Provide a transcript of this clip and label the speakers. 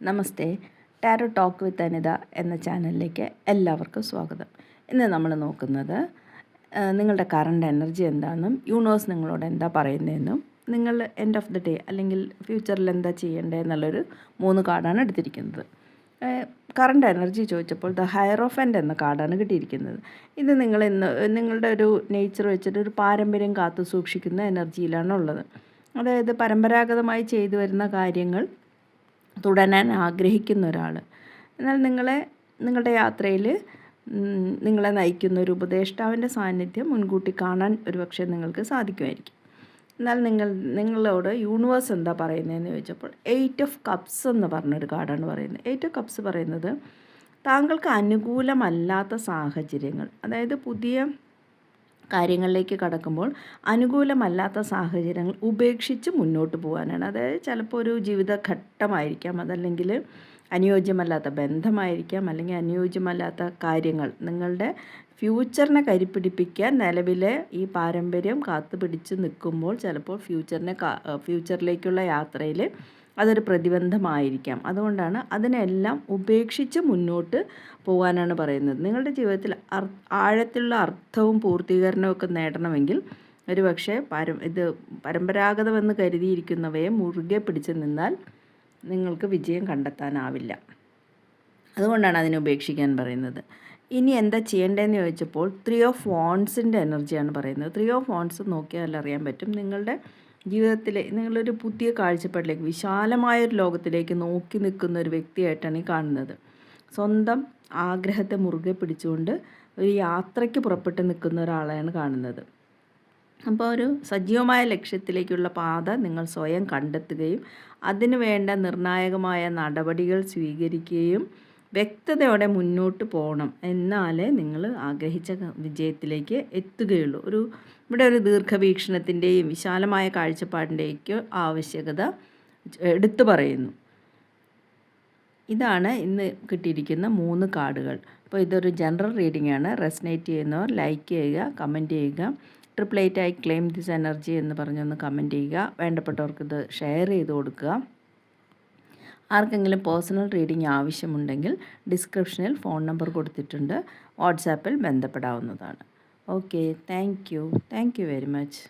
Speaker 1: Namaste. Tarot talk with Anita എന്ന ചാനലിലേക്ക് എല്ലാവർക്കും സ്വാഗതം. ഇന്ന് നമ്മൾ നോക്കുന്നത് നിങ്ങളുടെ കറണ്ട് എനർജി എന്താണെന്നും യൂണിവേഴ്സ് നിങ്ങളോട് എന്താ പറയുന്നതെന്നും നിങ്ങൾ എൻഡ് ഓഫ് ദി ഡേ അല്ലെങ്കിൽ ഫ്യൂച്ചറിൽ എന്താ ചെയ്യേണ്ടത് എന്നുള്ളൊരു 3 കാർഡാണ് എടുത്തിരിക്കുന്നത്. കറണ്ട് എനർജി ചോദിച്ചപ്പോൾ ദ ഹയറോഫൻ്റ് എന്ന കാർഡാണ് കിട്ടിയിരിക്കുന്നത്. ഇത് നിങ്ങളുടെ ഒരു നേച്ചർ വെച്ചിട്ട് ഒരു പാരമ്പര്യം കാത്തു സൂക്ഷിക്കുന്ന എനർജിയിലാണ് ഉള്ളത്. അതായത് പരമ്പരാഗതമായി ചെയ്തു വരുന്ന കാര്യങ്ങൾ തുടരാൻ ആഗ്രഹിക്കുന്ന ഒരാൾ. എന്നാൽ നിങ്ങളുടെ യാത്രയിൽ നിങ്ങളെ നയിക്കുന്ന ഒരു ഉപദേഷ്ടാവിൻ്റെ സാന്നിധ്യം മുൻകൂട്ടി കാണാൻ ഒരുപക്ഷെ നിങ്ങൾക്ക് സാധിക്കുമായിരിക്കും. എന്നാൽ നിങ്ങളോട് യൂണിവേഴ്സ് എന്താ പറയുന്നതെന്ന് ചോദിച്ചപ്പോൾ 8 ഓഫ് കപ്സ് എന്ന് പറഞ്ഞൊരു കാർഡാണ് പറയുന്നത്. 8 ഓഫ് കപ്സ് പറയുന്നത് താങ്കൾക്ക് അനുകൂലമല്ലാത്ത സാഹചര്യങ്ങൾ, അതായത് പുതിയ കാര്യങ്ങളിലേക്ക് കടക്കുമ്പോൾ അനുകൂലമല്ലാത്ത സാഹചര്യങ്ങൾ ഉപേക്ഷിച്ച് മുന്നോട്ട് പോകാനാണ്. അതായത് ചിലപ്പോൾ ഒരു ജീവിതഘട്ടമായിരിക്കാം, അതല്ലെങ്കിൽ അനുയോജ്യമല്ലാത്ത ബന്ധമായിരിക്കാം, അല്ലെങ്കിൽ അനുയോജ്യമല്ലാത്ത കാര്യങ്ങൾ. നിങ്ങളുടെ ഫ്യൂച്ചറിനെ കരിപ്പിടിപ്പിക്കാൻ നിലവിലെ ഈ പാരമ്പര്യം കാത്തുപിടിച്ച് നിൽക്കുമ്പോൾ ചിലപ്പോൾ ഫ്യൂച്ചറിലേക്കുള്ള യാത്രയിൽ അതൊരു പ്രതിബന്ധമായിരിക്കാം. അതുകൊണ്ടാണ് അതിനെല്ലാം ഉപേക്ഷിച്ച് മുന്നോട്ട് പോകാനാണ് പറയുന്നത്. നിങ്ങളുടെ ജീവിതത്തിൽ ആഴത്തിലുള്ള അർത്ഥവും പൂർത്തീകരണവും ഒക്കെ നേടണമെങ്കിൽ ഒരുപക്ഷെ പരമ്പരാഗതമെന്ന് കരുതിയിരിക്കുന്നവയെ മുറുകെ പിടിച്ച് നിന്നാൽ നിങ്ങൾക്ക് വിജയം കണ്ടെത്താനാവില്ല. അതുകൊണ്ടാണ് അതിനെ ഉപേക്ഷിക്കാൻ പറയുന്നത്. ഇനി എന്താ ചെയ്യേണ്ടതെന്ന് ചോദിച്ചപ്പോൾ 3 ഓഫ് വാണ്ട്സിൻ്റെ എനർജിയാണ് പറയുന്നത്. 3 ഓഫ് വാണ്ട്സ് നോക്കിയാൽ അറിയാൻ പറ്റും നിങ്ങളുടെ ജീവിതത്തിലെ നിങ്ങളൊരു പുതിയ കാഴ്ചപ്പാടിലേക്ക്, വിശാലമായൊരു ലോകത്തിലേക്ക് നോക്കി നിൽക്കുന്ന ഒരു വ്യക്തിയായിട്ടാണ് ഈ കാണുന്നത്. സ്വന്തം ആഗ്രഹത്തെ മുറുകെ പിടിച്ചുകൊണ്ട് ഒരു യാത്രയ്ക്ക് പുറപ്പെട്ട് നിൽക്കുന്ന ഒരാളെയാണ് കാണുന്നത്. അപ്പോൾ ഒരു സജീവമായ ലക്ഷ്യത്തിലേക്കുള്ള പാത നിങ്ങൾ സ്വയം കണ്ടെത്തുകയും അതിനു വേണ്ട നിർണായകമായ നടപടികൾ സ്വീകരിക്കുകയും വ്യക്തതയോടെ മുന്നോട്ട് പോകണം. എന്നാലേ നിങ്ങൾ ആഗ്രഹിച്ച വിജയത്തിലേക്ക് എത്തുകയുള്ളൂ. ഇവിടെ ഒരു ദീർഘവീക്ഷണത്തിൻ്റെയും വിശാലമായ കാഴ്ചപ്പാടിൻ്റെയും ആവശ്യകത എടുത്തു പറയുന്നു. ഇതാണ് ഇന്ന് കിട്ടിയിരിക്കുന്ന 3 കാർഡുകൾ. അപ്പോൾ ഇതൊരു ജനറൽ റീഡിംഗ് ആണ്. റെസനേറ്റ് ചെയ്യുന്നവർ ലൈക്ക് ചെയ്യുക, കമൻറ്റ് ചെയ്യുക. 888 ഐ ക്ലെയിം ദിസ് എനർജി എന്ന് പറഞ്ഞൊന്ന് കമൻറ്റ് ചെയ്യുക. വേണ്ടപ്പെട്ടവർക്ക് ഇത് ഷെയർ ചെയ്ത് കൊടുക്കുക. ആർക്കെങ്കിലും പേഴ്സണൽ റീഡിംഗ് ആവശ്യമുണ്ടെങ്കിൽ ഡിസ്ക്രിപ്ഷനിൽ ഫോൺ നമ്പർ കൊടുത്തിട്ടുണ്ട്. വാട്സാപ്പിൽ ബന്ധപ്പെടാവുന്നതാണ്. Okay, thank you very much.